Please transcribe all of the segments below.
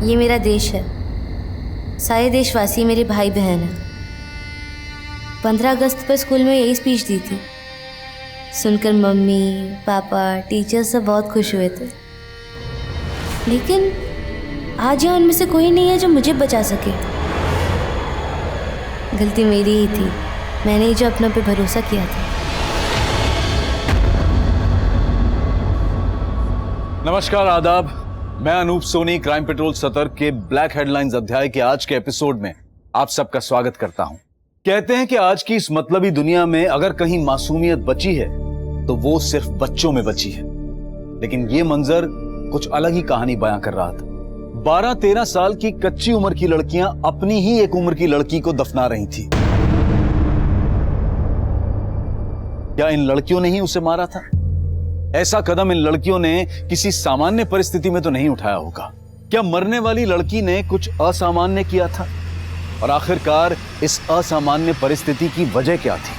ये मेरा देश है, सारे देशवासी मेरे भाई बहन हैं। 15 अगस्त पर स्कूल में यही स्पीच दी थी, सुनकर मम्मी पापा टीचर्स सब बहुत खुश हुए थे। लेकिन आज यहाँ उनमें से कोई नहीं है जो मुझे बचा सके। गलती मेरी ही थी, मैंने ही जो अपनों पे भरोसा किया था। नमस्कार, आदाब। मैं अनूप सोनी क्राइम पेट्रोल सतर्क के ब्लैक हेडलाइंस अध्याय के आज के एपिसोड में आप सबका स्वागत करता हूं। कहते हैं कि आज की इस मतलबी दुनिया में अगर कहीं मासूमियत बची है तो वो सिर्फ बच्चों में बची है। लेकिन ये मंजर कुछ अलग ही कहानी बयां कर रहा था। 12-13 साल की कच्ची उम्र की लड़कियां अपनी ही एक उम्र की लड़की को दफना रही थी। क्या इन लड़कियों ने ही उसे मारा था? ऐसा कदम इन लड़कियों ने किसी सामान्य परिस्थिति में तो नहीं उठाया होगा। क्या मरने वाली लड़की ने कुछ असामान्य किया था? और आखिरकार इस असामान्य परिस्थिति की वजह क्या थी?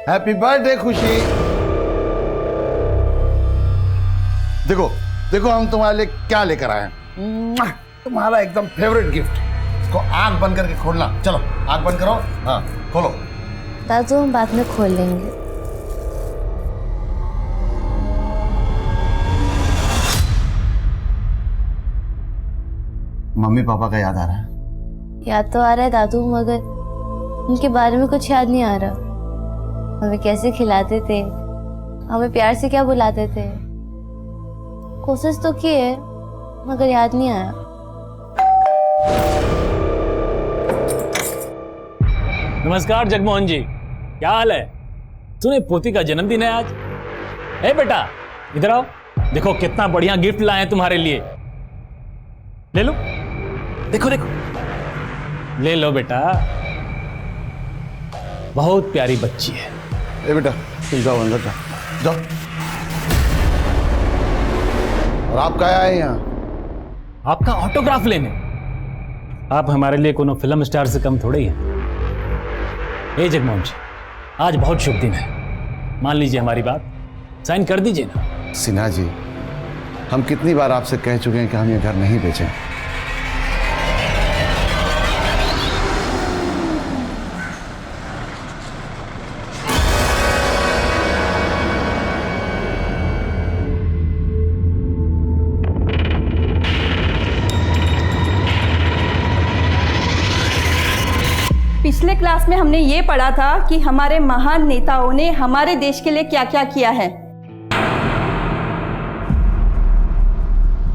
हैप्पी बर्थडे खुशी। देखो देखो हम तुम्हारे लिए क्या लेकर आए हैं। तुम्हारा एकदम फेवरेट गिफ्ट। इसको आंख बंद करके खोलना। चलो आंख बंद करो। हाँ खोलो। दादू हम बाद में खोल लेंगे। मम्मी पापा का याद आ रहा है? याद तो आ रहा है दादू, मगर उनके बारे में कुछ याद नहीं आ रहा। हमें कैसे खिलाते थे, हमें प्यार से क्या बुलाते थे। कोशिश तो की है मगर याद नहीं आया। नमस्कार जगमोहन जी, क्या हाल है? सुने पोती का जन्मदिन है आज। ए बेटा इधर आओ, देखो कितना बढ़िया गिफ्ट लाए हैं तुम्हारे लिए। ले लो, देखो देखो, ले लो बेटा। बहुत प्यारी बच्ची है। ए बेटा तुम जाओ अंदर जाओ जाओ। और आप क्या आए यहाँ? आपका ऑटोग्राफ लेने। आप हमारे लिए कोनो फिल्म स्टार से कम थोड़े ही हैं। ए जगमोहन जी, आज बहुत शुभ दिन है, मान लीजिए हमारी बात, साइन कर दीजिए ना। सिन्हा जी, हम कितनी बार आपसे कह चुके हैं कि हम ये घर नहीं बेचें। पिछले क्लास में हमने ये पढ़ा था कि हमारे महान नेताओं ने हमारे देश के लिए क्या क्या किया है।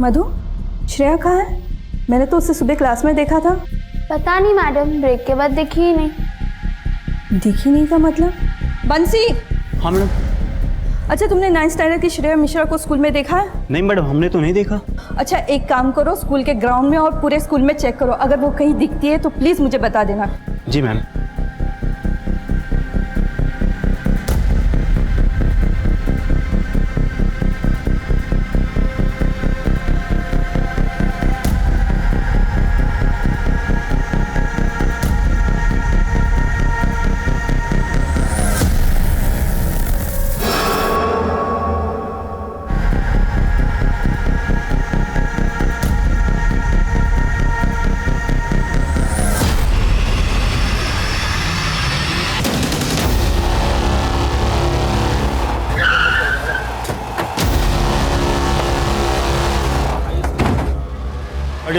मधु, श्रेया कहाँ है? मैंने तो उसे सुबह क्लास में देखा था। पता नहीं मैडम, ब्रेक के बाद देखी ही नहीं। दिखी नहीं का मतलब? बंसी। हाँ मैडम। अच्छा, तुमने 9th स्टैंडर्ड की श्रेया मिश्रा को स्कूल में देखा है? नहीं मैडम, हमने तो नहीं देखा। अच्छा एक काम करो, स्कूल के ग्राउंड में और पूरे स्कूल में चेक करो, अगर वो कहीं दिखती है तो प्लीज मुझे बता देना। जी मैम।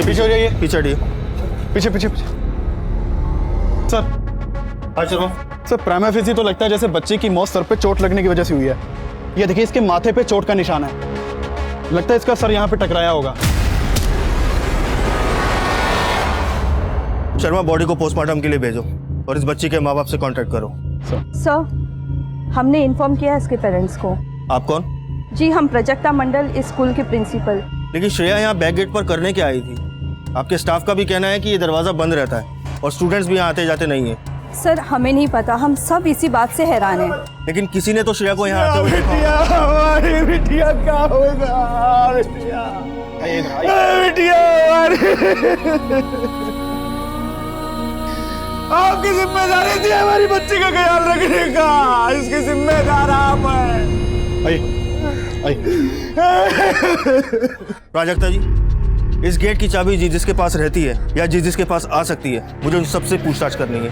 पीछे हो जाइए, पीछे हटिए, पीछे पीछे पीछे। सर हाँ चलो। सर प्राइमा फेसी तो लगता है जैसे बच्चे की मौत सर पे चोट लगने की वजह से हुई है। ये देखिए इसके माथे पे चोट का निशान है, लगता है इसका सर यहाँ पे टकराया होगा। शर्मा, बॉडी को पोस्टमार्टम के लिए भेजो और इस बच्ची के माँ बाप से कांटेक्ट करो। सर, हमने इन्फॉर्म किया है इसके पेरेंट्स को। आप कौन? जी हम प्रजक्ता मंडल, इस स्कूल के प्रिंसिपल। लेकिन श्रेया यहाँ बैक गेट पर करने क्या आई थी? आपके स्टाफ का भी कहना है कि ये दरवाजा बंद रहता है और स्टूडेंट्स भी यहाँ आते जाते नहीं है। सर हमें नहीं पता, हम सब इसी बात से हैरान हैं। लेकिन किसी ने तो श्रेया को यहाँ आते हुए देखा। हमारी बिटिया क्या होगा? बिटिया हमारी। आपकी जिम्मेदारी थी हमारी बच्ची का ख्याल रखने का, इसकी जिम्मेदार आप हैं। आइए आइए। प्राजक्ता जी, इस गेट की चाबी जिस जिसके पास रहती है या जिस जिसके पास आ सकती है, मुझे उन सबसे पूछताछ करनी है।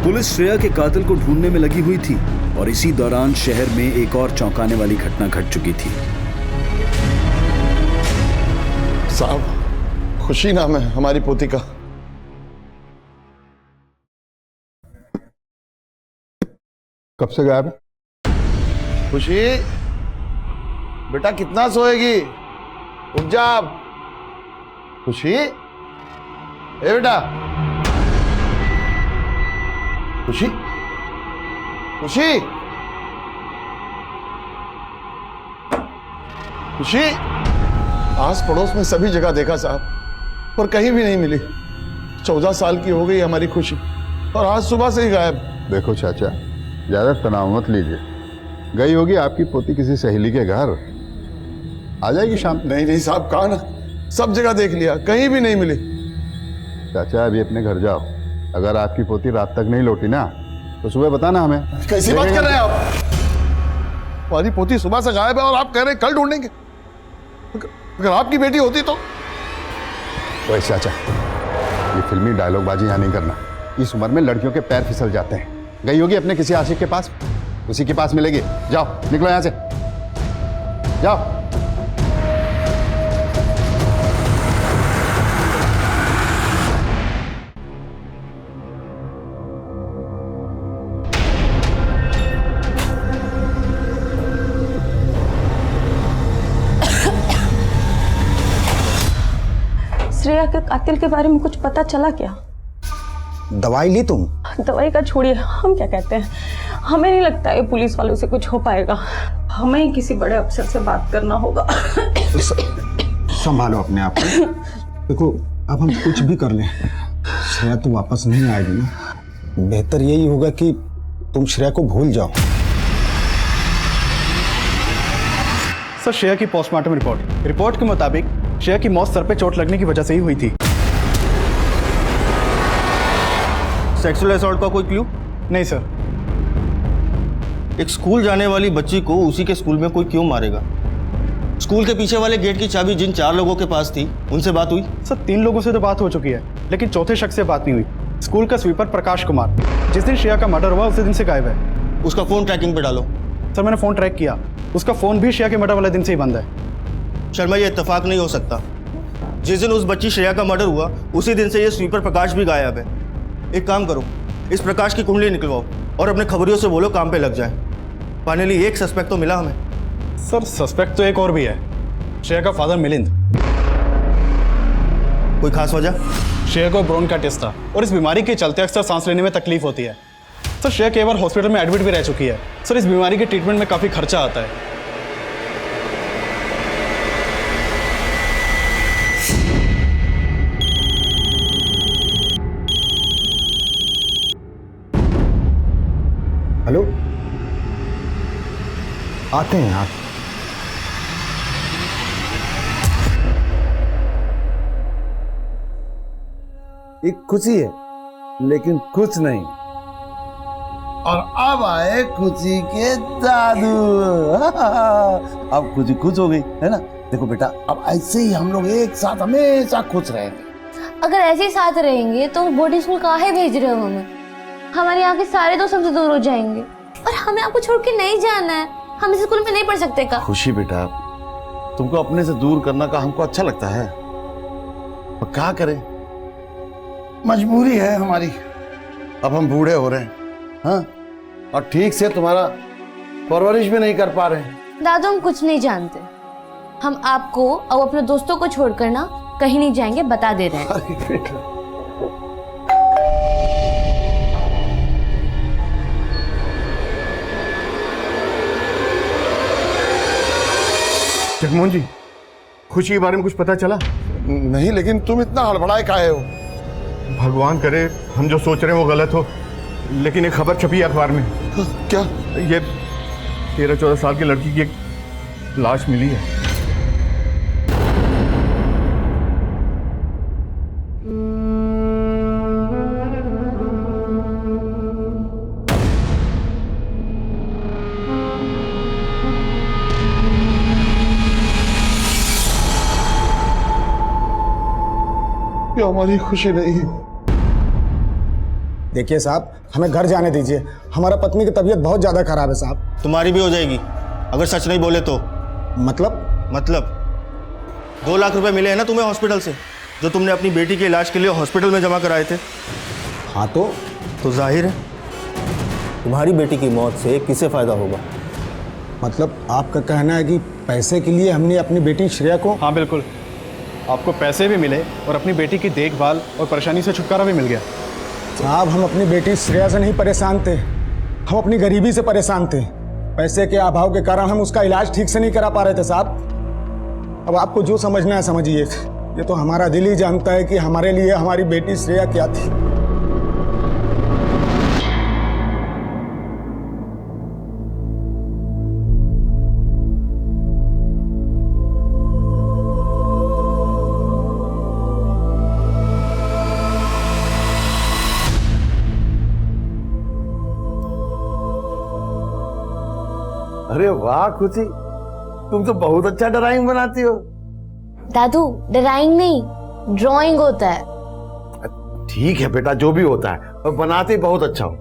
पुलिस श्रेया के कातिल को ढूंढने में लगी हुई थी और इसी दौरान शहर में एक और चौंकाने वाली घटना घट चुकी थी। साहब, खुशी नाम है हमारी पोती का। कब से गायब है? खुशी बेटा, कितना सोएगी? उठ जा। खुशी, ए बेटा, खुशी, खुशी, खुशी। आस पड़ोस में सभी जगह देखा साहब, पर कहीं भी नहीं मिली। 14 साल की हो गई हमारी खुशी और आज सुबह से ही गायब। देखो चाचा, ज्यादा तनाव मत लीजिए, गई होगी आपकी पोती किसी सहेली के घर, आ जाएगी शाम। नहीं नहीं साहब, कहा ना, सब जगह देख लिया, कहीं भी नहीं मिली। चाचा अभी अपने घर जाओ, अगर आपकी पोती रात तक नहीं लौटी ना तो सुबह बताना हमें। कैसी बात कर रहे हैं आप? हमारी पोती सुबह से गायब है और आप कह रहे हैं कल ढूंढेंगे। अगर आपकी बेटी होती तो। ओए चाचा, ये फिल्मी डायलॉगबाजी यहाँ नहीं करना। इस उम्र में लड़कियों के पैर फिसल जाते हैं। गई होगी अपने किसी आशिक के पास, उसी के पास मिलेगी। जाओ, निकलो यहाँ से, जाओ। श्रेया के कातिल के बारे में कुछ पता चला क्या? दवाई ली तुम? दवाई का छोड़िए, हम क्या कहते हैं, हमें नहीं लगता है पुलिस वालों से कुछ हो पाएगा। हमें ही किसी बड़े अफसर से बात करना होगा। संभालो अपने आप को। देखो, अब हम कुछ भी कर लें, श्रेया तो वापस नहीं आएगी ना। बेहतर यही होगा कि तुम श्रेया को भूल जाओ। सर, श्रेया की पोस्टमार्टम रिपोर्ट के मुताबिक श्रेया की मौत सर पे चोट लगने की वजह से ही हुई थी। सेक्सुअल असॉल्ट का कोई क्लू? नहीं सर। एक स्कूल जाने वाली बच्ची को उसी के स्कूल में कोई क्यों मारेगा? स्कूल के पीछे वाले गेट की चाबी जिन 4 लोगों के पास थी, उनसे बात हुई? सर, 3 लोगों से तो बात हो चुकी है, लेकिन चौथे शख्स से बात नहीं हुई। स्कूल का स्वीपर प्रकाश कुमार, जिस दिन श्रेया का मर्डर हुआ उसी दिन से गायब है। उसका फोन ट्रैकिंग पे डालो। सर, मैंने फोन ट्रैक किया, उसका फोन भी श्रेया के मर्डर वाले दिन से ही बंद है। शर्मा, ये इत्तेफाक नहीं हो सकता। जिस दिन उस बच्ची श्रेया का मर्डर हुआ उसी दिन से ये स्वीपर प्रकाश भी गायब है। एक काम करो, इस प्रकाश की कुंडली निकलवाओ और अपने खबरियों से बोलो काम पे लग जाए। फाइनली एक सस्पेक्ट तो मिला हमें। सर, सस्पेक्ट तो एक और भी है, श्रेया का फादर मिलिंद। कोई खास वजह? श्रेया को ब्रोन का टेस्ट था और इस बीमारी के चलते अक्सर सांस लेने में तकलीफ होती है। सर, श्रेया कई बार हॉस्पिटल में एडमिट भी रह चुकी है। सर, इस बीमारी के ट्रीटमेंट में काफ़ी खर्चा आता है। हेलो, आते हैं आप। एक खुशी है लेकिन कुछ नहीं। और अब आए खुशी के जादू। अब खुशी खुश हो गई है ना। देखो बेटा, अब ऐसे ही हम लोग एक साथ हमेशा खुश रहेंगे। अगर ऐसे ही साथ रहेंगे तो बोर्डिंग स्कूल काहे भेज रहे हो हमें? हमारे यहाँ के सारे दोस्त हमसे दूर हो जाएंगे और हमें आपको छोड़ के नहीं जाना है। हम इस स्कूल में नहीं पढ़ सकते का? खुशी बेटा, तुमको अपने से दूर करना का हमको अच्छा लगता है, पर क्या करें, मजबूरी है हमारी। अब हम बूढ़े हो रहे हैं, हाँ, और ठीक से तुम्हारा परवरिश भी नहीं कर पा रहे हैं। दादू, हम कुछ नहीं जानते। हम आपको और अपने दोस्तों को छोड़कर ना कहीं नहीं जाएंगे, बता दे रहे हैं। अरे बेटा, जगमोहन जी, खुशी के बारे में कुछ पता चला? नहीं, लेकिन तुम इतना हड़बड़ाए काहे हो? भगवान करे हम जो सोच रहे हैं वो गलत हो, लेकिन एक खबर छपी है अखबार में। क्या? ये 13-14 साल की लड़की की एक लाश मिली है। ये हमारी खुशी नहीं है। देखिए साहब, हमें घर जाने दीजिए, हमारा पत्नी की तबीयत बहुत ज्यादा खराब है साहब। तुम्हारी भी हो जाएगी अगर सच नहीं बोले तो। मतलब 2 लाख रुपए मिले हैं ना तुम्हें हॉस्पिटल से, जो तुमने अपनी बेटी के इलाज के लिए हॉस्पिटल में जमा कराए थे। हाँ तो जाहिर है तुम्हारी बेटी की मौत से किसे फायदा होगा। मतलब आपका कहना है कि पैसे के लिए हमने अपनी बेटी श्रेया को। हाँ बिल्कुल, आपको पैसे भी मिले और अपनी बेटी की देखभाल और परेशानी से छुटकारा भी मिल गया। साहब, हम अपनी बेटी श्रेया से नहीं परेशान थे, हम अपनी गरीबी से परेशान थे। पैसे के अभाव के कारण हम उसका इलाज ठीक से नहीं करा पा रहे थे साहब। अब आपको जो समझना है समझिए, ये तो हमारा दिल ही जानता है कि हमारे लिए हमारी बेटी श्रेया क्या थी। अरे वाह खुशी, तुम तो बहुत अच्छा ड्राइंग बनाती हो। दादू, ड्राइंग नहीं, ड्राइंग होता है। ठीक है बेटा, जो भी होता है, और बनाते बहुत अच्छा हो।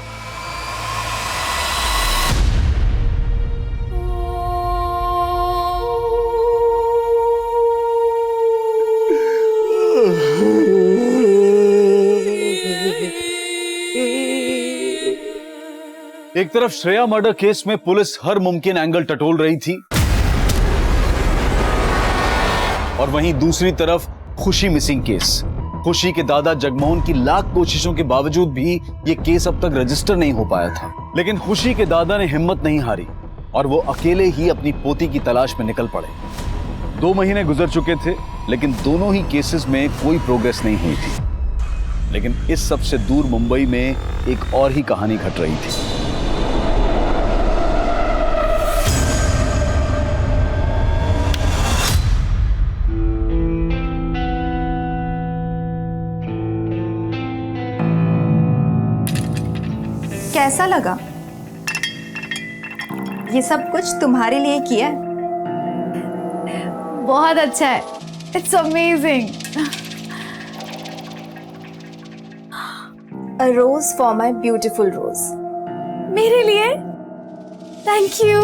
एक तरफ श्रेया मर्डर केस में पुलिस हर मुमकिन एंगल टटोल रही थी, और वहीं दूसरी तरफ खुशी मिसिंग केस। खुशी के दादा जगमोहन की लाख कोशिशों के बावजूद भी यह केस अब तक रजिस्टर नहीं हो पाया था। लेकिन खुशी के दादा ने हिम्मत नहीं हारी और वो अकेले ही अपनी पोती की तलाश में निकल पड़े। 2 महीने गुजर चुके थे, लेकिन दोनों ही केसेस में कोई प्रोग्रेस नहीं हुई थी। लेकिन इस सबसे दूर मुंबई में एक और ही कहानी घट रही थी। कैसा लगा? ये सब कुछ तुम्हारे लिए किया है। बहुत अच्छा है, it's amazing. A rose for my beautiful rose. मेरे लिए? Thank you.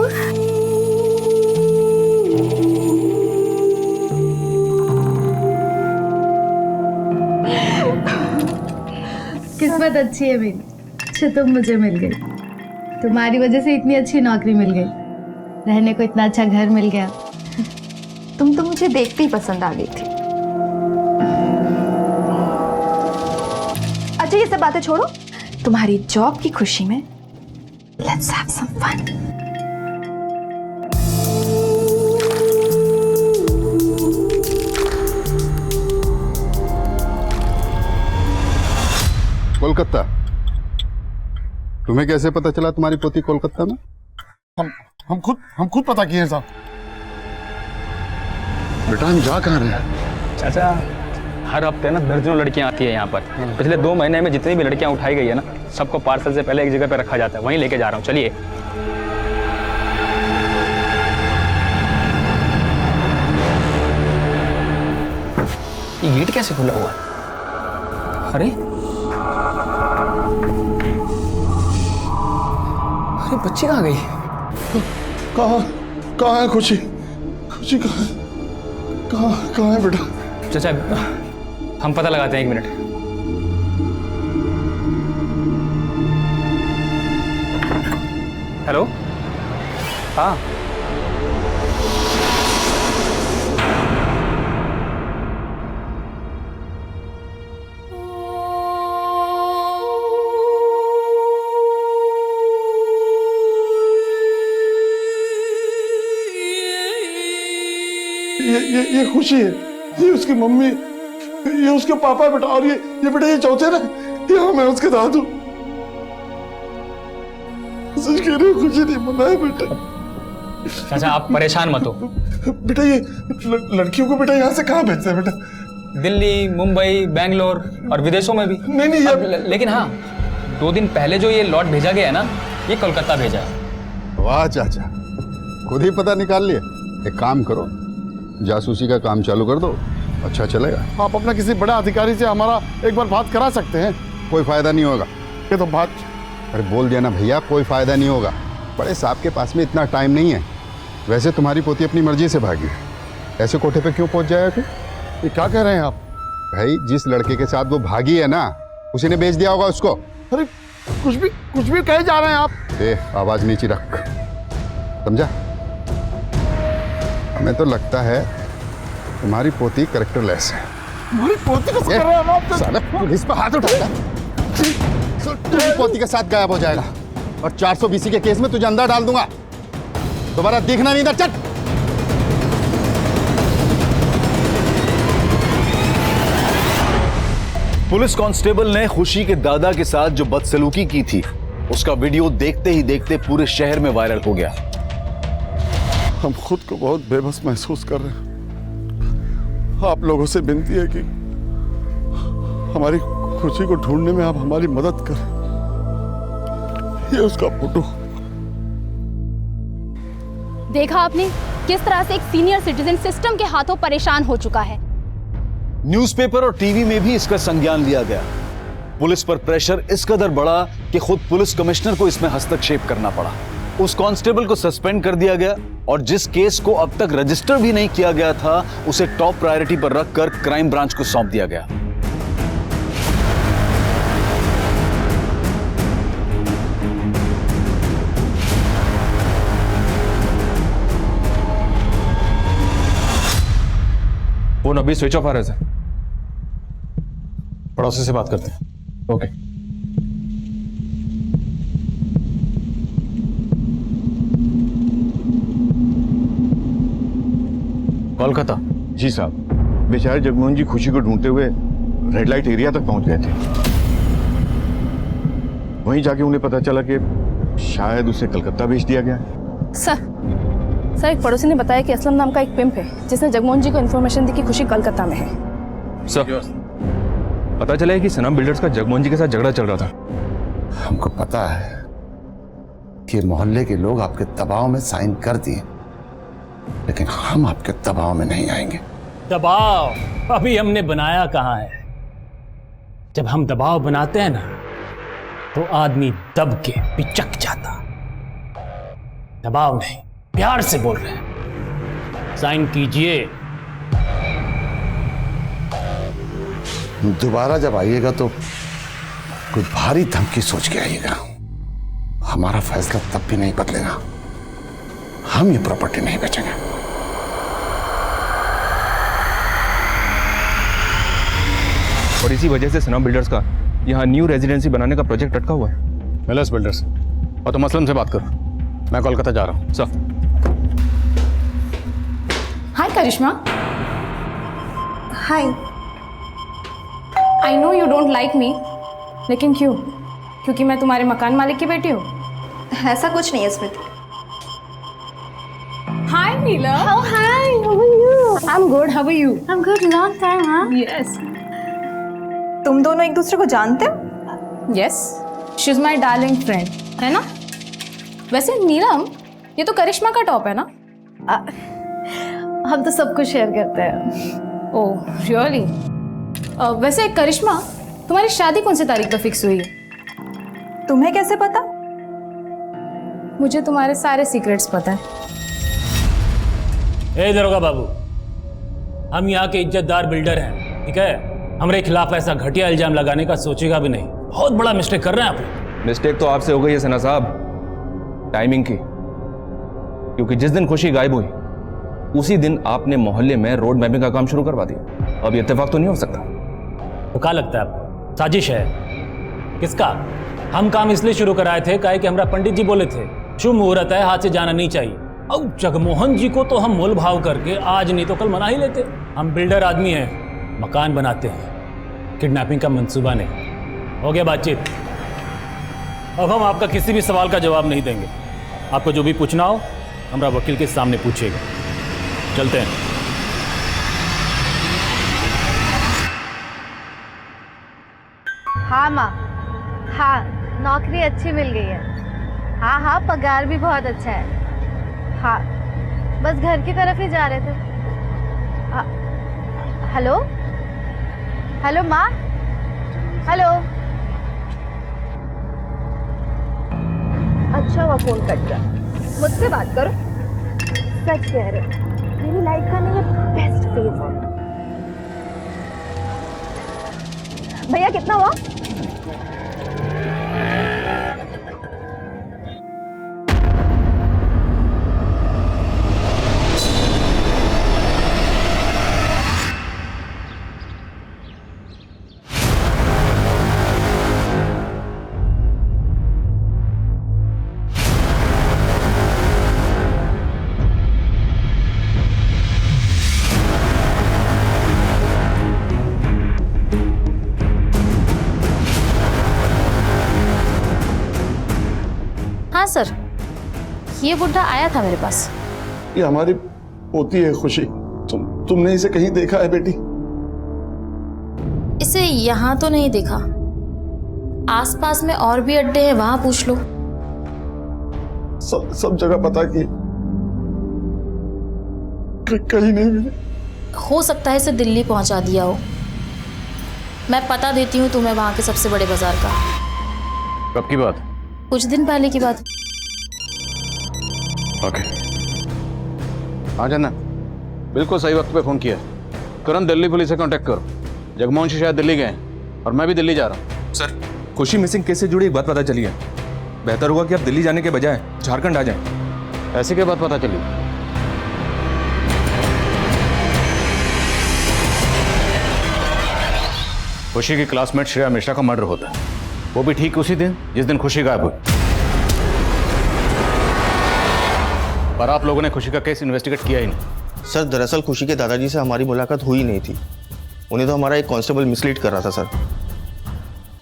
किस्मत अच्छी है मेरी, अच्छा तुम मुझे मिल गई। तुम्हारी वजह से इतनी अच्छी नौकरी मिल गई, रहने को इतना अच्छा घर मिल गया। तुम तो मुझे देखते ही पसंद आ गई थी। अच्छा ये सब बातें छोड़ो, तुम्हारी जॉब की खुशी में let's have some fun. Kolkata? तुम्हें कैसे पता चला तुम्हारी पोती कोलकाता में? हम खुद पता किए हैं साहब। बेटा हम जा कहाँ रहे हैं? चाचा, हर हफ्ते ना दर्जनों लड़कियां आती है यहाँ पर। पिछले 2 महीने में जितनी भी लड़कियां उठाई गई है ना, सबको पार्सल से पहले एक जगह पे रखा जाता है, वहीं लेके जा रहा हूँ। चलिए। ये गेट कैसे खुला हुआ है? अरे बच्ची कहाँ गई? कहाँ है खुशी? खुशी कहाँ है बेटा? चाचा हम पता लगाते हैं, 1 मिनट। हेलो, हाँ ये खुशी है, ये उसकी मम्मी, ये उसके पापा बेटा, और ये बेटा ये चौथे ना, ये मैं उसके दादू। सच कह रही हूँ, खुशी नहीं मना है बेटा। चाचा आप परेशान मत हो। बेटा ये लड़कियों को बेटा यहाँ से कहाँ भेजते हैं बेटा? दिल्ली, मुंबई, बैंगलोर और विदेशों में भी। नहीं लेकिन हाँ, 2 दिन पहले जो ये लॉट भेजा गया है ना, ये कोलकाता भेजा है। वाह चाचा, खुद ही पता निकाल लिया। एक काम करो, जासूसी का काम चालू कर दो अच्छा चलेगा। आप अपना किसी बड़े अधिकारी से हमारा एक बार बात करा सकते हैं। कोई फायदा नहीं होगा। ये तो बात, अरे बोल दिया ना भैया, कोई फायदा नहीं होगा। बड़े साहब के पास में इतना टाइम नहीं है। वैसे तुम्हारी पोती अपनी मर्जी से भागी, ऐसे कोठे पे क्यों पहुंच जाएगा? ये क्या कह रहे हैं आप? भाई जिस लड़के के साथ वो भागी है ना, उसी ने बेच दिया होगा उसको। अरे कुछ भी कहे जा रहे हैं आप। आवाज नीचे रख, समझा? हमें तो लगता है तुम्हारी पोती कैरेक्टरलेस है। हमारी पोती को कर रहे हैं आप? साला पुलिस पे हाथ उठाएगा, तुम्हारी पोती के साथ गायब हो जाएगा और 420 के केस में तुझे अंदर डाल दूंगा। दोबारा देखना नहीं इधर, चट। पुलिस कांस्टेबल ने खुशी के दादा के साथ जो बदसलूकी की थी, उसका वीडियो देखते ही देखते पूरे शहर में वायरल हो गया। हम खुद को बहुत बेबस महसूस कर रहे हैं। आप लोगों से विनती है कि हमारी खुशी को ढूंढने में आप हमारी मदद करें। ये उसका फोटो। देखा आपने किस तरह से एक सीनियर सिटीजन सिस्टम के हाथों परेशान हो चुका है। न्यूज़पेपर और टीवी में भी इसका संज्ञान लिया गया। पुलिस पर प्रेशर इस कदर बढ़ा कि खुद पुलिस कमिश्नर को इसमें हस्तक्षेप करना पड़ा। उस कांस्टेबल को सस्पेंड कर दिया गया और जिस केस को अब तक रजिस्टर भी नहीं किया गया था, उसे टॉप प्रायोरिटी पर रखकर क्राइम ब्रांच को सौंप दिया गया। फोन अभी स्विच ऑफ आ रहा है सर। पड़ोसी से बात करते हैं। ओके। कोलकाता। जी साहब, बेचारे जगमोहन जी खुशी को ढूंढते हुए रेड लाइट एरिया तक पहुंच गए थे। वहीं जाके उन्हें पता चला कि शायद उसे कलकत्ता भेज दिया गया है। सर एक पड़ोसी ने बताया कि असलम नाम का एक पिंप है जिसने जगमोहन जी को इन्फॉर्मेशन दी कि खुशी कलकत्ता में है। सर पता चला है कि सनम बिल्डर्स का जगमोहन जी के साथ झगड़ा चल रहा था। हमको पता है कि मोहल्ले के लोग आपके दबाव में साइन कर दिए, लेकिन हम आपके दबाव में नहीं आएंगे। दबाव अभी हमने बनाया कहाँ है। जब हम दबाव बनाते हैं ना, तो आदमी दब के पिचक जाता। दबाव नहीं, प्यार से बोल रहे हैं। साइन कीजिए। दोबारा जब आइएगा तो कोई भारी धमकी सोच के आइएगा। हमारा फैसला तब भी नहीं बदलेगा। हम ये प्रॉपर्टी नहीं बेचेंगे। और इसी वजह से सनम बिल्डर्स का यहाँ न्यू रेजिडेंसी बनाने का प्रोजेक्ट अटका हुआ है। Millers builders. और तुम असलम से बात करो, मैं कोलकाता जा रहा हूँ। Sir. Hi Karishma. Hi. I know you don't like me, लेकिन क्यों? क्योंकि मैं तुम्हारे मकान मालिक की बेटी हूँ? ऐसा कुछ नहीं है स्मृति। हाय नीला। Oh hi, how are you? I'm good. How are you? I'm good. Long time, huh? Yes. तुम दोनों एक दूसरे को जानते हो? Yes. She's my darling friend. है ना? वैसे नीलम, ये तो करिश्मा का टॉप है ना? हम तो सब कुछ शेयर करते हैं। ओह, रियली? वैसे करिश्मा, तुम्हारी शादी कौन सी तारीख पर फिक्स हुई है? तुम्हें कैसे पता? मुझे तुम्हारे सारे सीक्रेट्स पता है। ए दरोगा बाबू, हम यहाँ के इज्जतदार बिल्डर हैं, ठीक है? हमारे खिलाफ ऐसा घटिया इल्जाम लगाने का सोचेगा भी नहीं। बहुत बड़ा मिस्टेक कर रहे हैं आप। मिस्टेक तो आपसे हो गई है सना साहब, टाइमिंग की। क्योंकि जिस दिन खुशी गायब हुई, उसी दिन आपने मोहल्ले में रोड मैपिंग का काम शुरू करवा दिया। अब ये इत्तेफाक तो नहीं हो सकता। तो क्या लगता है आपको, साजिश है? किसका? हम काम इसलिए शुरू कराए थे काहे कि हमारा पंडित जी बोले थे शुभ मुहूर्त है, हाथ से जाना नहीं चाहिए। अब जगमोहन जी को तो हम मोल भाव करके आज नहीं तो कल मना ही लेते। हम बिल्डर आदमी हैं, मकान बनाते हैं, किडनैपिंग का मंसूबा नहीं। हो गया बातचीत। अब हम आपका किसी भी सवाल का जवाब नहीं देंगे। आपको जो भी पूछना हो हमारा वकील के सामने पूछिएगा। चलते हैं। हाँ माँ, हाँ नौकरी अच्छी मिल गई है। हाँ हाँ पगार भी बहुत अच्छा है। हाँ बस घर की तरफ ही जा रहे थे। हेलो हेलो माँ, हेलो। अच्छा हुआ फोन कट गया। मुझसे बात करो। सच कह रहे हो, मेरी लाइफ का नहीं ये बेस्ट फेज है। भैया कितना हुआ? हाँ सर, ये बुढ़ा आया था मेरे पास। ये हमारी पोती है खुशी। तुमने इसे कहीं देखा है बेटी? इसे यहाँ तो नहीं देखा, आसपास में और भी अड्डे हैं, वहां पूछ लो। सब जगह पता की, कहीं नहीं मिली। हो सकता है इसे दिल्ली पहुंचा दिया हो। मैं पता देती हूँ तुम्हें वहां के सबसे बड़े बाजार का। कब की बात? कुछ दिन पहले की बात। ओके, हाँ जाना, बिल्कुल सही वक्त पे फोन किया। तुरंत दिल्ली पुलिस से कांटेक्ट करो। जगमोहन शायद दिल्ली गए हैं और मैं भी दिल्ली जा रहा हूँ। सर, खुशी मिसिंग केस से जुड़ी एक बात पता चली है। बेहतर होगा कि आप दिल्ली जाने के बजाय झारखंड आ जाएं। ऐसी क्या बात पता चली? खुशी की क्लासमेट श्रेया मिश्रा का मर्डर होता है, वो भी ठीक उसी दिन जिस दिन खुशी गायब हुई। पर आप लोगों ने खुशी का केस इन्वेस्टिगेट किया ही नहीं। सर दरअसल खुशी के दादाजी से हमारी मुलाकात हुई नहीं थी। उन्हें तो हमारा एक कांस्टेबल मिसलीड कर रहा था सर।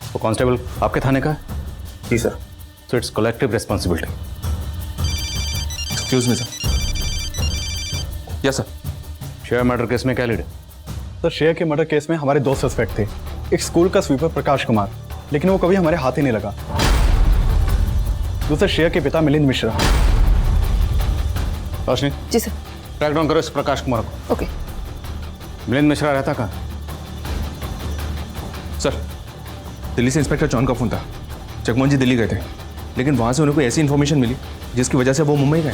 वो कांस्टेबल आपके थाने का है? जी sir. So it's collective responsibility. Excuse me sir. Yes sir. Shreya murder case में क्या लीड है? सर, श्रेया के मर्डर केस में हमारे दो सस्पेक्ट थे। एक स्कूल का स्वीपर प्रकाश कुमार, लेकिन वो कभी हमारे हाथ ही नहीं लगा। दूसरा श्रेया के पिता मिलिंद मिश्रा। रोशनी जी सर। ट्रैक डाउन करो इस प्रकाश कुमार को। ओके। मिलिंद मिश्रा रहता कहाँ? सर, दिल्ली से इंस्पेक्टर जॉन का फोन था। जगमोहन जी दिल्ली गए थे, लेकिन वहां से उन्हें कोई ऐसी इन्फॉर्मेशन मिली जिसकी वजह से वो मुंबई गए।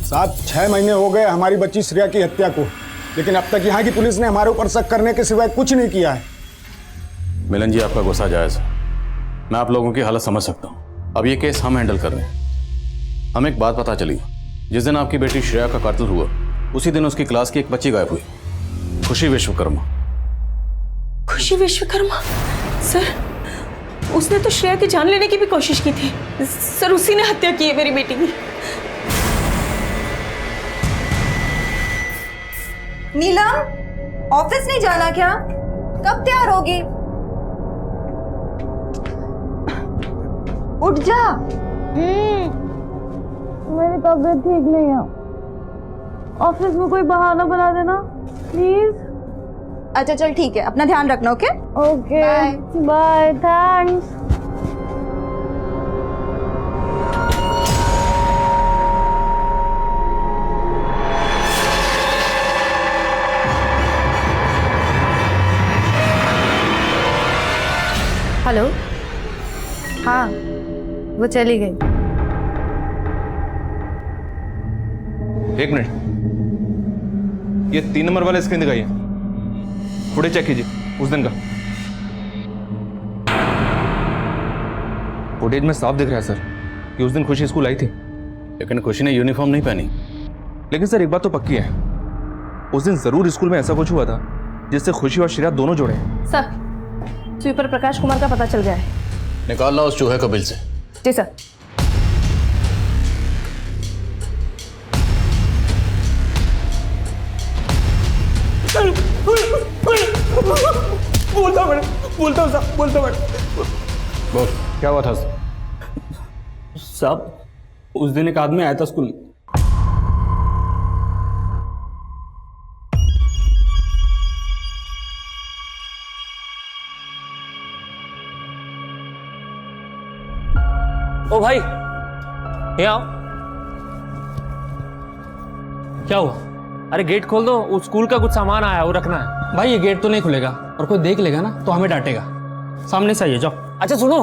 साहब 6 महीने हो गए हमारी बच्ची श्रेया की हत्या को, लेकिन अब तक यहाँ की पुलिस ने हमारे ऊपर शक करने के सिवाय कुछ नहीं किया है। मिलन जी, आपका गुस्सा जायज है। मैं आप लोगों की हालत समझ सकता हूँ। अब ये केस हम हैंडल कर रहे हैं। हमें एक बात पता चली, जिस दिन आपकी बेटी श्रेया का कत्ल हुआ उसी दिन उसकी क्लास की एक बच्ची गायब हुई, खुशी विश्वकर्मा। खुशी विश्वकर्मा? सर, उसने तो श्रेया की जान लेने की भी कोशिश की थी। सर, उसी ने हत्या की है मेरी बेटी की। नीलम, ऑफिस नहीं जाना क्या? कब तैयार होगी? उठ जा। मेरी तबीयत ठीक नहीं है, ऑफिस में कोई बहाना बना देना प्लीज। अच्छा चल ठीक है, अपना ध्यान रखना। Okay okay, bye, thanks. Hello, हाँ वो चली गई। एक मिनट, ये 3 नंबर वाला स्क्रीन दिखाइए, फुटेज चेक कीजिए उस दिन का। फुटेज में साफ दिख रहा है सर कि उस दिन खुशी स्कूल आई थी, लेकिन खुशी ने यूनिफॉर्म नहीं पहनी। लेकिन सर एक बात तो पक्की है, उस दिन जरूर स्कूल में ऐसा कुछ हुआ था जिससे खुशी और श्रेया दोनों जुड़े। सर, स्वीपर प्रकाश कुमार का पता चल गया है। निकाल ला उस चूहे को बिल से। जी सर। बोलता हूँ बोल, क्या हुआ था? साहब, उस दिन एक आदमी आया था स्कूल में। ओ भाई, ये आओ। क्या हुआ? अरे गेट खोल दो, उस स्कूल का कुछ सामान आया है, वो रखना है। भाई ये गेट तो नहीं खुलेगा, और कोई देख लेगा ना तो हमें डांटेगा। सामने से आइए, जाओ। अच्छा सुनो,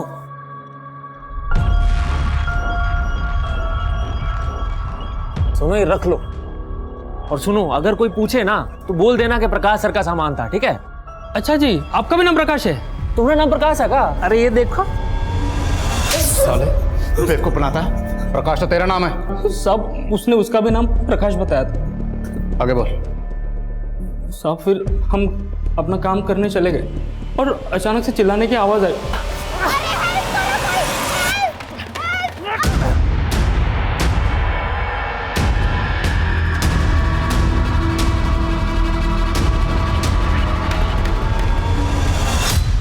सुनो, ये रख लो। और सुनो, अगर कोई पूछे ना तो बोल देना कि प्रकाश सर का सामान था, ठीक है? अच्छा जी, आपका भी नाम प्रकाश है? तुम्हारा नाम प्रकाश है क्या? अरे ये देखो। साले बेवकूफ बनाता है। प्रकाश तो तेरा नाम है। साहब उसने उसका भी नाम प्रकाश बताया था। आगे बोल। साहब फिर हम अपना काम करने चले गए और अचानक से चिल्लाने की आवाज आई।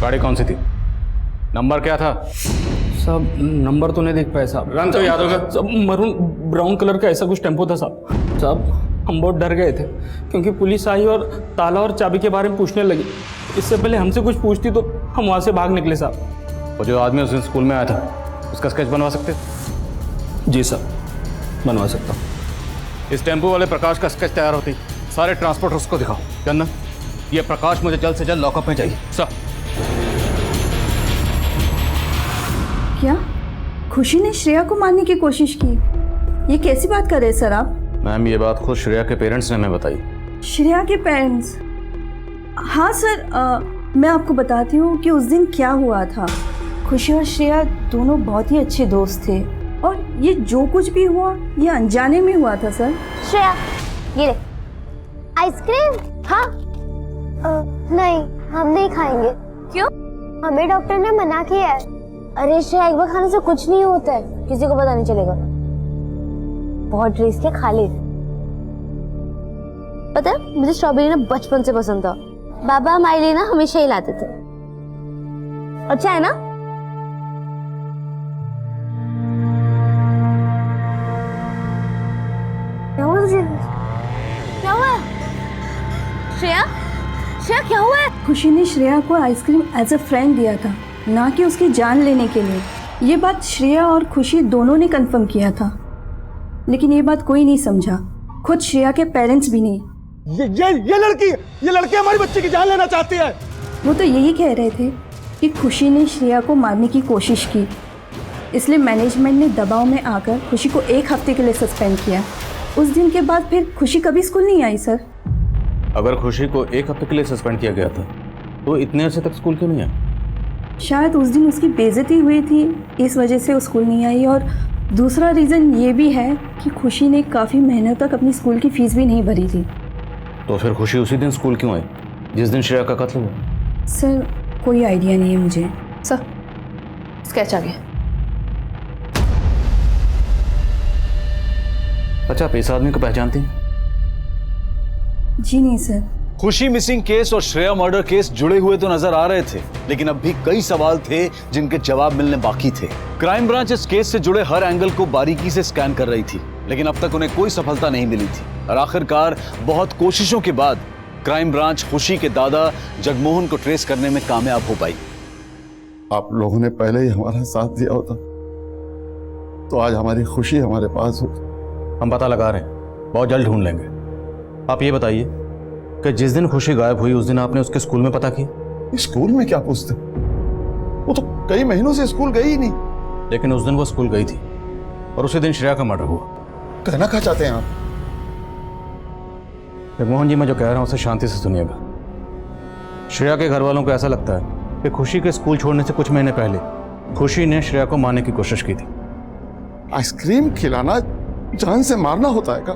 गाड़ी कौन सी थी? नंबर क्या था? साहब नंबर तो नहीं देख पाए साहब। रंग तो याद होगा? साहब मरून ब्राउन कलर का ऐसा कुछ टेम्पो था साहब। साहब हम बहुत डर गए थे क्योंकि पुलिस आई और ताला और चाबी के बारे में पूछने लगी। इससे पहले हमसे कुछ पूछती तो हम वहाँ से भाग निकले साहब। वो जो आदमी उस दिन स्कूल में आया था, उसका स्केच बनवा सकते? जी साहब, बनवा सकता हूँ। इस टेम्पो वाले प्रकाश का स्केच तैयार होती सारे ट्रांसपोर्ट उसको दिखाओ। चंदन, ये प्रकाश मुझे जल्द से जल्द लॉकअप में चाहिए। सर। क्या खुशी ने श्रेया को मारने की कोशिश की? ये कैसी बात कर रहे हैं सर आप? मैम, ये बात खुद श्रेया के पेरेंट्स ने हमें बताई। श्रेया के पेरेंट्स? हाँ सर, मैं आपको बताती हूँ कि उस दिन क्या हुआ था। खुशी और श्रेया दोनों बहुत ही अच्छे दोस्त थे और ये जो कुछ भी हुआ ये अनजाने में हुआ था सर। श्रेया, ये ले आइसक्रीम। हाँ नहीं, हम नहीं खाएंगे। क्यों? हमें डॉक्टर ने मना किया है। अरे श्रेया, एक बार खाने से कुछ नहीं होता है, किसी को पता नहीं चलेगा। बहुत ड्रेस के खा ले। पता है मुझे स्ट्रॉबेरी ना बचपन से पसंद था। बाबा हमारे लिए ना हमेशा ही लाते थे। अच्छा है ना? क्या हुआ तुझे? क्या हुआ? श्रेया, श्रेया क्या हुआ है? खुशी ने श्रेया को आइसक्रीम एज अ फ्रेंड दिया था, ना कि उसकी जान लेने के लिए। ये बात श्रेया और खुशी दोनों ने कंफर्म किया था, लेकिन ये बात कोई नहीं समझा, खुद श्रेया के पेरेंट्स भी नहीं। ये लड़की हमारी बच्ची की जान लेना चाहती है। वो तो यही कह रहे थे कि खुशी ने श्रेया को मारने की कोशिश की, इसलिए मैनेजमेंट ने दबाव में आकर खुशी को 1 हफ्ते के लिए सस्पेंड किया। उस दिन के बाद फिर खुशी कभी स्कूल नहीं आई सर। अगर खुशी को 1 हफ्ते के लिए सस्पेंड किया गया था तो इतने अरसे तक स्कूल क्यों नहीं आई? शायद उस दिन उसकी बेइज्जती हुई थी, इस वजह से वो स्कूल नहीं आई। और दूसरा रीज़न ये भी है कि खुशी ने काफ़ी महीनों तक अपनी स्कूल की फीस भी नहीं भरी थी। तो फिर खुशी उसी दिन स्कूल क्यों आई जिस दिन श्रेया का कत्ल हुआ? सर कोई आइडिया नहीं है मुझे। सर स्केच आ गया। अच्छा, आप इस आदमी को पहचानती हैं? जी नहीं सर। खुशी मिसिंग केस और श्रेया मर्डर केस जुड़े हुए तो नजर आ रहे थे, लेकिन अब भी कई सवाल थे जिनके जवाब मिलने बाकी थे। क्राइम ब्रांच इस केस से जुड़े हर एंगल को बारीकी से स्कैन कर रही थी, लेकिन अब तक उन्हें कोई सफलता नहीं मिली थी। और आखिरकार बहुत कोशिशों के बाद क्राइम ब्रांच खुशी के दादा जगमोहन को ट्रेस करने में कामयाब हो पाई। आप लोगों ने पहले ही हमारा साथ दिया होता तो आज हमारी खुशी हमारे पास हो। हम पता लगा रहे हैं, बहुत जल्द ढूंढ लेंगे। आप ये बताइए कि जिस दिन खुशी गायब हुई उस दिन आपने उसके स्कूल में पता किया? स्कूल में क्या पूछते, वो तो कई महीनों से स्कूल गई ही नहीं। लेकिन उस दिन वो स्कूल गई थी और उसी दिन श्रेया का मर्डर हुआ। कहना क्या चाहते हैं आप? जगमोहन जी, मैं जो कह रहा हूं उसे शांति से सुनिएगा। श्रेया के घर वालों को ऐसा लगता है कि खुशी के स्कूल छोड़ने से कुछ महीने पहले खुशी ने श्रेया को मारने की कोशिश की थी। आइसक्रीम खिलाना जान से मारना होता है क्या?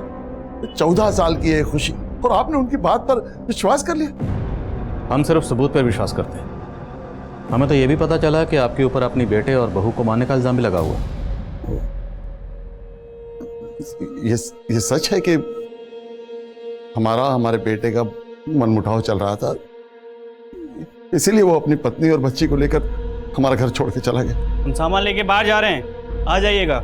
14 साल की है खुशी और आपने उनकी बात पर विश्वास कर लिया? हम सिर्फ सबूत पर विश्वास करते हैं। हमें तो यह भी पता चला कि आपके ऊपर अपनी बेटे और बहू को मारने का इल्जाम भी लगा हुआ। ये सच है कि हमारे बेटे का मनमुटाव चल रहा था, इसीलिए वो अपनी पत्नी और बच्ची को लेकर हमारा घर छोड़ के चला गया। हम सामान लेके बाहर जा रहे हैं, आ जाइएगा।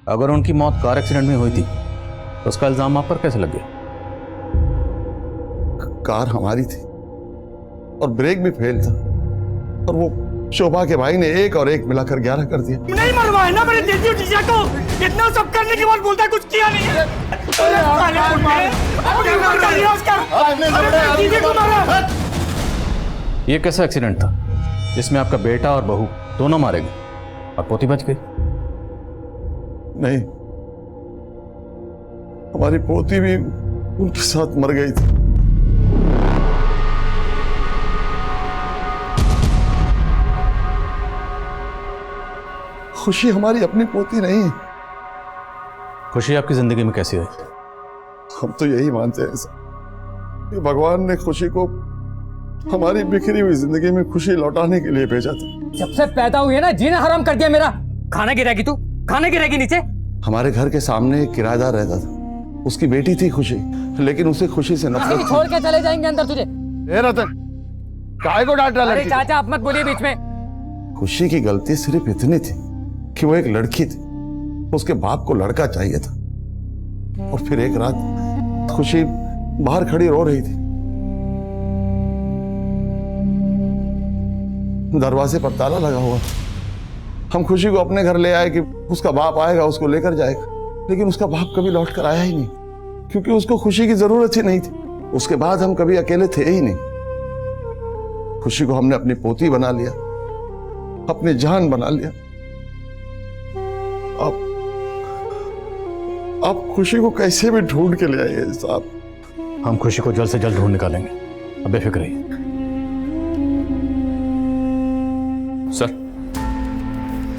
अगर उनकी मौत कार एक्सीडेंट में हुई थी तो उसका इल्जाम आप पर कैसे लग गया? कार हमारी थी और ब्रेक भी फेल था, और वो शोभा के भाई ने 1 और 1 मिलाकर 11 कर दिया। नहीं मरवाए ना मेरे जीजू जीजा को, इतना सब करने के बाद बोलता है कुछ किया नहीं है। ये कैसा एक्सीडेंट था जिसमें आपका बेटा और बहू दोनों मारे गए और पोती बच गई? नहीं, हमारी पोती भी उनके साथ मर गई थी। खुशी हमारी अपनी पोती नहीं है। खुशी आपकी जिंदगी में कैसी आई? हम तो यही मानते हैं सर कि भगवान ने खुशी को हमारी बिखरी हुई जिंदगी में खुशी लौटाने के लिए भेजा था। जब से पैदा हुई है ना, जीना हराम कर दिया मेरा। खाना गिरेगी तू, खाना गिरेगी नीचे। हमारे घर के सामने एक किराएदार रहता था, उसकी बेटी थी खुशी, लेकिन उसे खुशी से नफरत छोड़ के चले जाएंगे अंदर तुझे। ए रतन, काहे को डांट रहा है? अरे चाचा आप मत बोलिए बीच में। खुशी की गलती सिर्फ इतनी थी कि वो एक लड़की थी, उसके बाप को लड़का चाहिए था। और फिर एक रात खुशी बाहर खड़ी रो रही थी, दरवाजे पर ताला लगा हुआ। हम खुशी को अपने घर ले आए कि उसका बाप आएगा, उसको लेकर जाएगा, लेकिन उसका बाप कभी लौट कर आया ही नहीं, क्योंकि उसको खुशी की जरूरत ही नहीं थी। उसके बाद हम कभी अकेले थे ही नहीं। खुशी को हमने अपनी पोती बना लिया, अपनी जान बना लिया। आप खुशी को कैसे भी ढूंढ के ले आइए साहब। हम खुशी को जल्द से जल्द ढूंढ निकालेंगे, अब बेफिक्र रहिए। सर,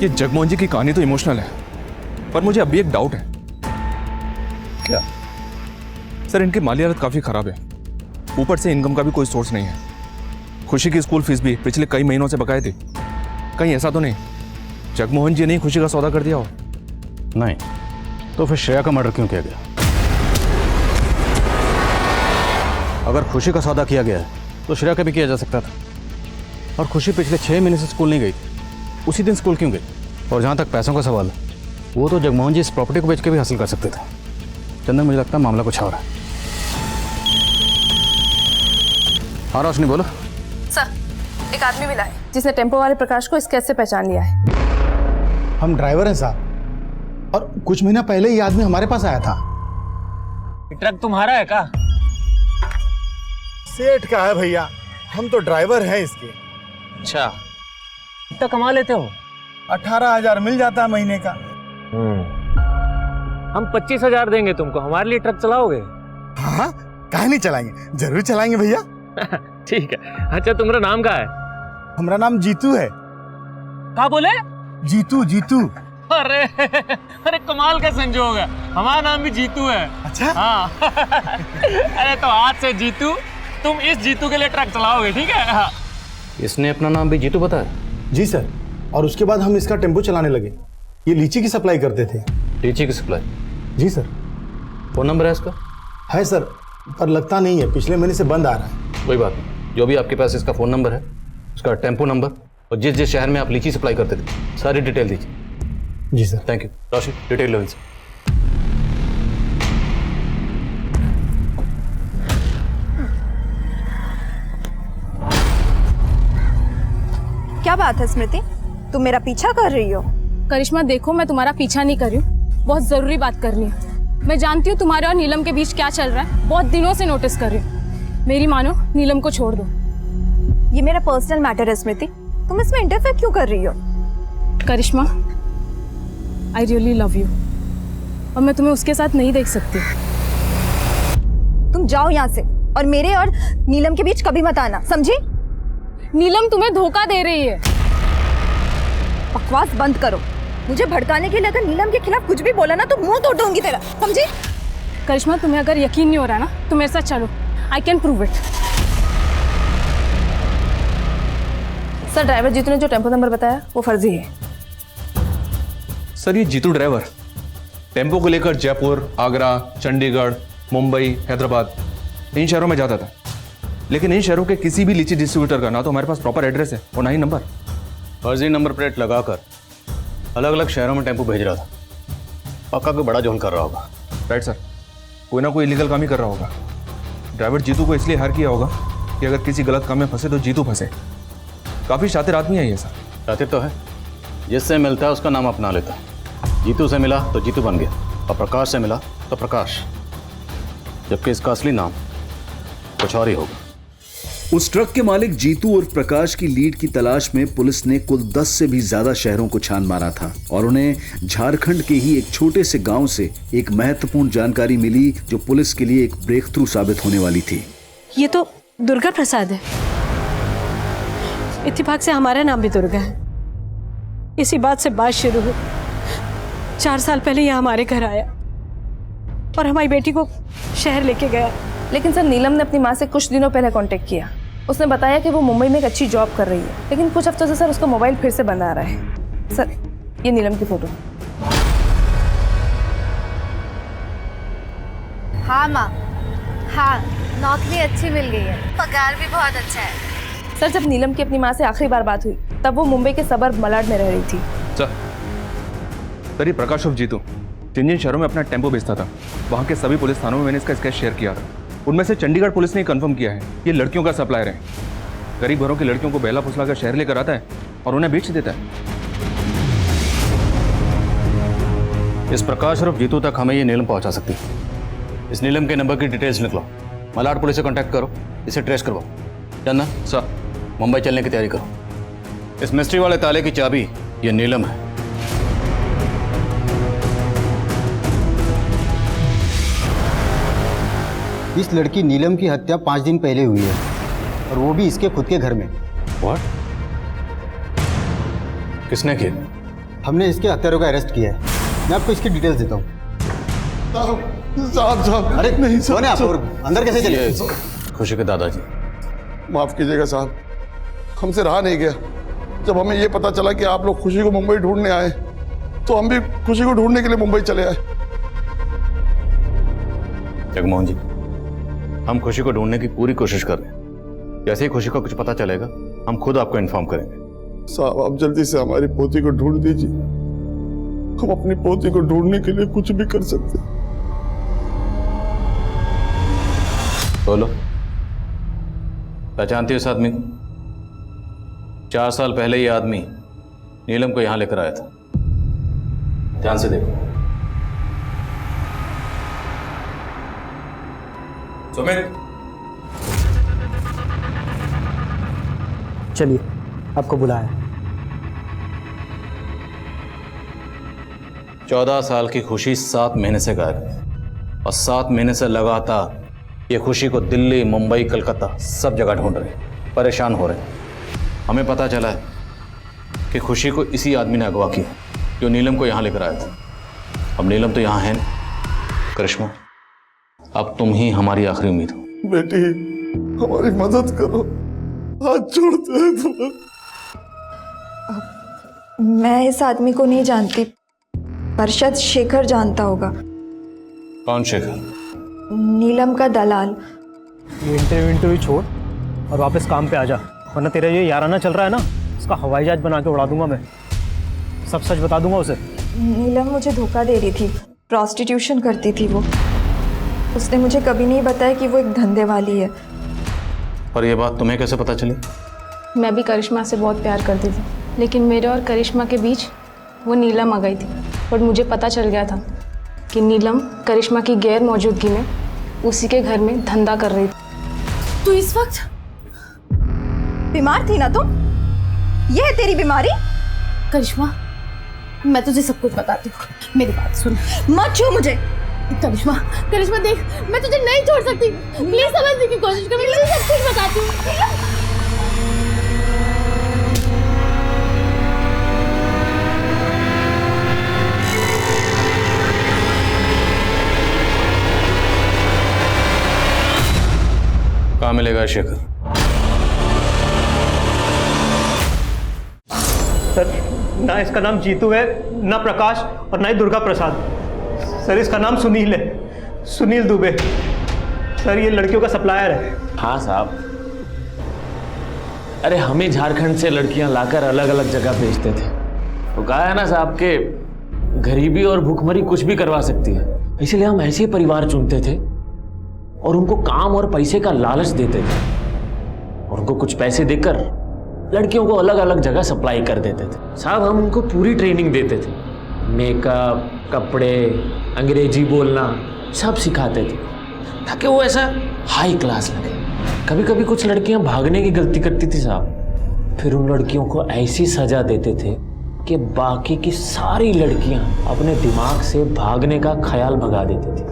ये जगमोहन जी की कहानी तो इमोशनल है, पर मुझे अभी एक डाउट है। क्या? सर, इनकी माली हालत काफी खराब है, ऊपर से इनकम का भी कोई सोर्स नहीं है। खुशी की स्कूल फीस भी पिछले कई महीनों से बकाए थी। कहीं ऐसा तो नहीं जगमोहन जी ने ही खुशी का सौदा कर दिया हो? नहीं, तो फिर श्रेया का मर्डर क्यों किया गया? अगर खुशी का सौदा किया गया है तो श्रेया का भी किया जा सकता था। और खुशी पिछले 6 महीने से स्कूल नहीं गई, उसी दिन स्कूल क्यों गई? और जहाँ तक पैसों का सवाल है, वो तो जगमोहन जी इस प्रॉपर्टी को बेच के भी हासिल कर सकते थे। चंदन, मुझे लगता है मामला कुछ और है। हाँ रोशनी, बोलो। सर, एक आदमी मिला है जिसने टेम्पो वाले प्रकाश को स्केच से पहचान लिया है। हम ड्राइवर हैं साहब, और कुछ महीना पहले ये आदमी हमारे पास आया था। ट्रक तुम्हारा है का? सेठ का है भैया, हम तो ड्राइवर हैं इसके। अच्छा, कितना कमा लेते हो? 18,000 मिल जाता है महीने का। हम 25,000 देंगे तुमको, हमारे लिए ट्रक चलाओगे? हाँ, काहे नहीं चलाएंगे, जरूर चलाएंगे भैया। ठीक है। अच्छा, तुम्हारा नाम क्या है? हमारा नाम जीतू है। क्या बोले? जीतू, जीतू। अरे अरे कमाल का संजोग है, हमारा नाम भी जीतू है। अच्छा? हाँ। अरे तो आज से जीतू, तुम इस जीतू के लिए ट्रक चलाओगे, ठीक है? हाँ। इसने अपना नाम भी जीतू बताया? जी सर, और उसके बाद हम इसका टेम्पो चलाने लगे। ये लीची की सप्लाई करते थे। लीची की सप्लाई? जी सर। फोन नंबर है इसका? है सर, पर लगता नहीं है, पिछले महीने से बंद आ रहा है। कोई बात नहीं, जो भी आपके पास इसका फ़ोन नंबर है, उसका टेम्पो नंबर और जिस जिस शहर में आप लीची सप्लाई करते थे, सारी डिटेल दीजिए। जी sir. Thank you. Roshi, detail लो इनसे। क्या बात है स्मृति, तुम मेरा पीछा कर रही हो? करिश्मा देखो, मैं तुम्हारा पीछा नहीं कर रही हूँ, बहुत जरूरी बात करनी है। मैं जानती हूँ तुम्हारे और नीलम के बीच क्या चल रहा है, बहुत दिनों से नोटिस कर रही हूँ। मेरी मानो, नीलम को छोड़ दो। ये मेरा पर्सनल मैटर है स्मृति, तुम इसमें इंटरफेयर क्यों कर रही हो? करिश्मा, आई रियली लव यू, और मैं तुम्हें उसके साथ नहीं देख सकती। तुम जाओ यहाँ से, और मेरे और नीलम के बीच कभी मत आना, समझी? नीलम तुम्हें धोखा दे रही है। बकवास बंद करो। मुझे भड़काने के लिए अगर नीलम के खिलाफ कुछ भी बोला ना तो मुंह तोड़ दूंगी तेरा, समझी? करिश्मा, तुम्हें अगर यकीन नहीं हो रहा ना तो मेरे साथ चलो, I can prove it. Sir, driver Jitu ने जो टेम्पो नंबर बताया वो फर्जी है। सर, ये जीतू ड्राइवर टेम्पो को लेकर जयपुर, आगरा, चंडीगढ़, मुंबई, हैदराबाद इन शहरों में जाता था, लेकिन इन शहरों के किसी भी लीची डिस्ट्रीब्यूटर का ना तो हमारे पास प्रॉपर एड्रेस है और ना ही नंबर। फर्जी नंबर प्लेट लगाकर अलग अलग शहरों में टेम्पो भेज रहा था। पक्का कोई बड़ा जोन कर रहा होगा। राइट सर, कोई ना कोई इलीगल काम ही कर रहा होगा। ड्राइवर जीतू को इसलिए हायर किया होगा कि अगर किसी गलत काम में फंसे तो जीतू फंसे। काफ़ी शातिर आदमी है ये सर। शातिर तो है, जिससे मिलता है उसका नाम अपना लेता है। जीतू से मिला तो जीतू बन गया, और प्रकाश से मिला तो प्रकाश, जबकि इसका असली नाम कुछ और ही होगा। उस ट्रक के मालिक जीतू और प्रकाश की लीड की तलाश में पुलिस ने कुल 10 से भी ज्यादा शहरों को छान मारा था और उन्हें झारखंड के ही एक छोटे से गांव से एक महत्वपूर्ण जानकारी मिली जो पुलिस के लिए एक ब्रेक थ्रू साबित होने वाली थी। ये तो दुर्गा प्रसाद है। इत्तेफाक से हमारा नाम भी दुर्गा है। इसी बात से बात शुरू हुई। 4 साल पहले ये हमारे घर आया और हमारी बेटी को शहर लेके गया। लेकिन सर, नीलम ने अपनी माँ से कुछ दिनों पहले कांटेक्ट किया। उसने बताया कि वो मुंबई में एक अच्छी जॉब कर रही है, लेकिन कुछ हफ्तों से सर उसका मोबाइल फिर से बंद आ रहा है। सर, ये नीलम की फोटो। हाँ माँ, हाँ, नौकरी अच्छी मिल गई है, पगार भी बहुत अच्छा है। सर, जब नीलम की अपनी माँ से आखिरी बार बात हुई तब वो मुंबई के सबर्ब मलाड में रह रही थी। सर ये प्रकाश उर्फ जीतू जिन शहरों में अपना टेम्पो बेचता था, वहाँ के सभी पुलिस थानों में मैंने इसका स्केच शेयर किया था। उनमें से चंडीगढ़ पुलिस ने कंफर्म किया है ये लड़कियों का सप्लायर है। गरीब घरों की लड़कियों को बेला फुसला कर शहर लेकर आता है और उन्हें बेच देता है। इस प्रकाश और जीतू तक हमें ये नीलम पहुंचा सकती है। इस नीलम के नंबर की डिटेल्स निकलो, मलाड पुलिस से कांटेक्ट करो, इसे ट्रेस करवाओ। चंदन सर, मुंबई चलने की तैयारी करो। इस मिस्ट्री वाले ताले की चाबी ये नीलम है। इस लड़की नीलम की हत्या 5 दिन पहले हुई है और वो भी इसके खुद के घर में। What? किसने किया? हमने इसके हत्यारों का अरेस्ट किया है। मैं आपको इसकी डिटेल्स देता हूँ। अरे नहीं, कौन है आप और अंदर कैसे चले? खुशी के दादाजी। माफ कीजिएगा साहब, हमसे रहा नहीं गया। जब हमें ये पता चला कि आप लोग खुशी को मुंबई ढूंढने आए तो हम भी खुशी को ढूंढने के लिए मुंबई चले आए। जगमोहन जी, हम खुशी को ढूंढने की पूरी कोशिश कर रहे हैं। जैसे ही खुशी को कुछ पता चलेगा हम खुद आपको इन्फॉर्म करेंगे। साहब आप जल्दी से हमारी पोती को ढूंढ दीजिए। हम अपनी पोती को ढूंढने के लिए कुछ भी कर सकते हैं। बोलो, पहचानती हो इस आदमी को? 4 साल पहले ये आदमी नीलम को यहां लेकर आया था। ध्यान से देखो। सुमित, चलिए, आपको बुलाया। 14 साल की खुशी 7 महीने से गायब है और 7 महीने से लगातार ये खुशी को दिल्ली, मुंबई, कलकत्ता सब जगह ढूंढ रहे, परेशान हो रहे। हमें पता चला है कि खुशी को इसी आदमी ने अगवा किया जो नीलम को यहाँ लेकर आया था। अब नीलम तो यहाँ है ना। करिश्मा, अब तुम ही हमारी आखिरी उम्मीद हो। बेटी, हमारी मदद करो, हाथ जोड़ते हैं तुम्हें। मैं इस आदमी को नहीं जानती, पर शायद शेखर जानता होगा। कौन शेखर? नीलम का दलाल। ये इंटरव्यू छोड़ और वापस काम पे आ जा, वरना तेरा ये याराना चल रहा है ना, इसका हवाई जहाज बना के उड़ा दूंगा मैं। सब सच बता दूंगा उसे। नीलम मुझे धोखा दे रही थी, प्रॉस्टिट्यूशन करती थी वो। उसने मुझे कभी नहीं बताया कि वो एक धंधे वाली है। पर यह बात तुम्हें कैसे पता चली? मैं भी करिश्मा से बहुत प्यार करती थी, लेकिन मेरे और करिश्मा के बीच वो नीलम आ गई थी। और मुझे पता चल गया था कि नीलम करिश्मा की गैर मौजूदगी में उसी के घर में धंधा कर रही थी। तू इस वक्त बीमार थी ना तुम? ये है तेरी बीमारी? करिश्मा, मैं तुझे सब कुछ बताती हूँ, मेरी बात सुन। मत छू मुझे। करिश्मा, करिश्मा देख, मैं तुझे नहीं छोड़ सकती। प्लीज समझने की कोशिश कर, मैं तुझे सब कुछ बताती हूँ। कहाँ मिलेगा शेखर? सर, ना इसका नाम जीतू है, ना प्रकाश और ना ही दुर्गा प्रसाद। सर, इसका नाम सुनील है, सुनील दुबे। सर, ये लड़कियों का सप्लायर है। हाँ साहब, अरे हमें झारखंड से लड़कियां लाकर अलग अलग जगह भेजते थे। तो कहा है ना साहब के गरीबी और भूखमरी कुछ भी करवा सकती है, इसलिए हम ऐसे परिवार चुनते थे और उनको काम और पैसे का लालच देते थे और उनको कुछ पैसे देकर लड़कियों को अलग अलग जगह सप्लाई कर देते थे। साहब हम उनको पूरी ट्रेनिंग देते थे, मेकअप, कपड़े, अंग्रेजी बोलना सब सिखाते थे ताकि वो ऐसा हाई क्लास लगे। कभी कभी कुछ लड़कियां भागने की गलती करती थी साहब, फिर उन लड़कियों को ऐसी सजा देते थे कि बाकी की सारी लड़कियां अपने दिमाग से भागने का ख्याल भगा देती थी।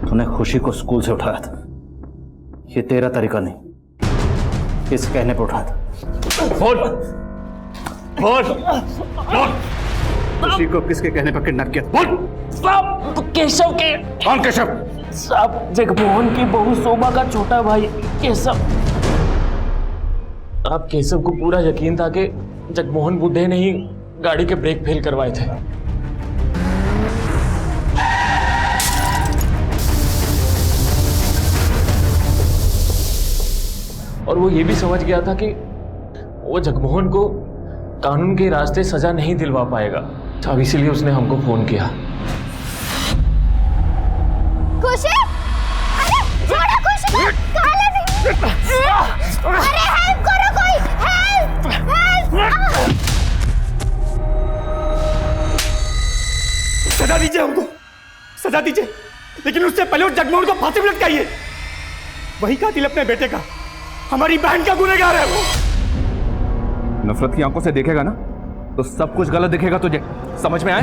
तूने खुशी को स्कूल से उठाया था, ये तेरा तरीका नहीं, किस कहने पर उठाया था? बोल बोल बोल, खुशी को किसके कहने पर किडनैप किया? बोल। साहब केशव के। कौन केशव? साहब जगमोहन की बहू शोभा का छोटा भाई केशव। अब केशव को पूरा यकीन था कि जगमोहन बुड्ढे ने ही गाड़ी के ब्रेक फेल करवाए थे। और वो ये भी समझ गया था कि वो जगमोहन को कानून के रास्ते सजा नहीं दिलवा पाएगा। अब इसीलिए उसने हमको फोन किया। खुशी, अरे छोड़ो खुशी, कहाँ ले गई? अरे हेल्प करो कोई, हेल्प हेल्प। सजा दीजिए हमको, सजा दीजिए, लेकिन उससे पहले उस जगमोहन को फांसी पे लटकाइए। वही कातिल अपने बेटे का, हमारी बहन का गुनहगार है वो। नफरत की आंखों से देखेगा ना तो सब कुछ गलत दिखेगा तुझे, समझ में आए?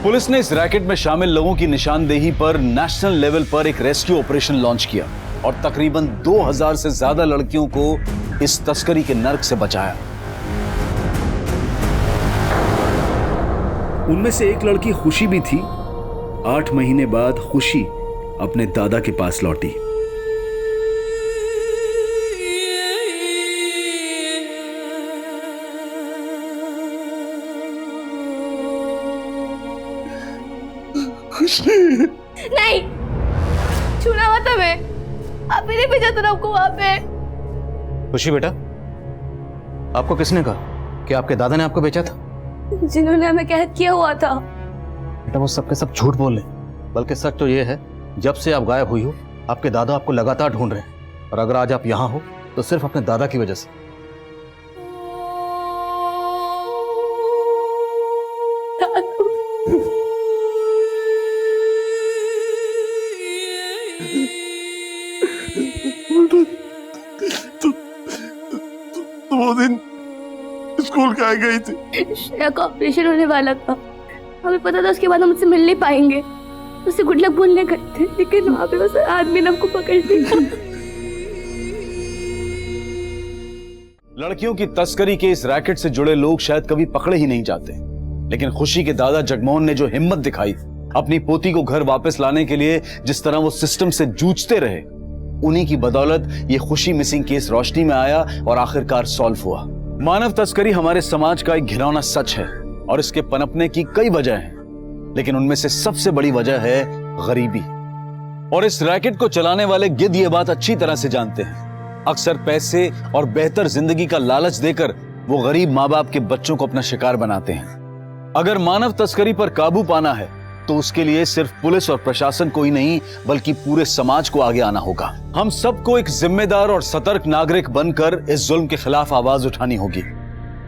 पुलिस ने इस रैकेट में शामिल लोगों की निशानदेही पर नेशनल लेवल पर एक रेस्क्यू ऑपरेशन लॉन्च किया और तकरीबन 2000 से ज्यादा लड़कियों को इस तस्करी के नर्क से बचाया। उनमें से एक लड़की खुशी भी थी। 8 महीने बाद खुशी अपने दादा के पास लौटी। नहीं, छूना मत हमें, आप ही नहीं भेजा था हमको वहां पे। खुशी बेटा, आपको किसने कहा कि आपके दादा ने आपको बेचा था? जिन्होंने हमें कैद किया हुआ था। बेटा वो सब के सब झूठ बोल रहे, बल्कि सच तो ये है जब से आप गायब हुई हो आपके दादा आपको लगातार ढूंढ रहे हैं, और अगर आज आप यहाँ हो तो सिर्फ अपने दादा की वजह से। वो दिन स्कूल कहाँ गई थी? श्रेया का ऑपरेशन होने वाला था, हमें पता था उसके बाद हम उससे मिल नहीं पाएंगे। उससे गुड लक बोलने गए थे, लेकिन वहां पे उस आदमी ने हमको पकड़ लिया। लड़कियों की तस्करी के इस रैकेट से जुड़े लोग शायद कभी पकड़े ही नहीं जाते, लेकिन खुशी के दादा जगमोहन ने जो हिम्मत दिखाई, अपनी पोती को घर वापस लाने के लिए जिस तरह वो सिस्टम से जूझते रहे, उन्हीं की बदौलत ये खुशी मिसिंग केस रोशनी में आया और आखिरकार सॉल्व हुआ। मानव तस्करी हमारे समाज का एक घिनौना सच है और इसके पनपने की कई वजह हैं, लेकिन उनमें से सबसे बड़ी वजह है गरीबी। और इस रैकेट को चलाने वाले गिद्ध ये बात अच्छी तरह से जानते हैं। अक्सर पैसे और बेहतर जिंदगी का लालच देकर वो गरीब माँ बाप के बच्चों को अपना शिकार बनाते हैं। अगर मानव तस्करी पर काबू पाना है तो उसके लिए सिर्फ पुलिस और प्रशासन को ही नहीं बल्कि पूरे समाज को आगे आना होगा। हम सबको एक जिम्मेदार और सतर्क नागरिक बनकर इस जुल्म के खिलाफ आवाज उठानी होगी,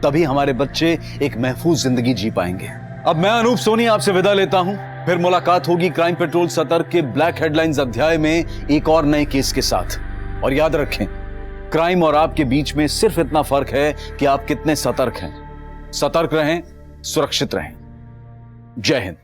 तभी हमारे बच्चे एक महफूज जिंदगी जी पाएंगे। अब मैं अनूप सोनी आपसे विदा लेता हूं, फिर मुलाकात होगी क्राइम पेट्रोल सतर्क के ब्लैक हेडलाइंस अध्याय में एक और नए केस के साथ। और याद रखें, क्राइम और आपके बीच में सिर्फ इतना फर्क है कि आप कितने सतर्क हैं। सतर्क रहें, सुरक्षित रहें। जय हिंद।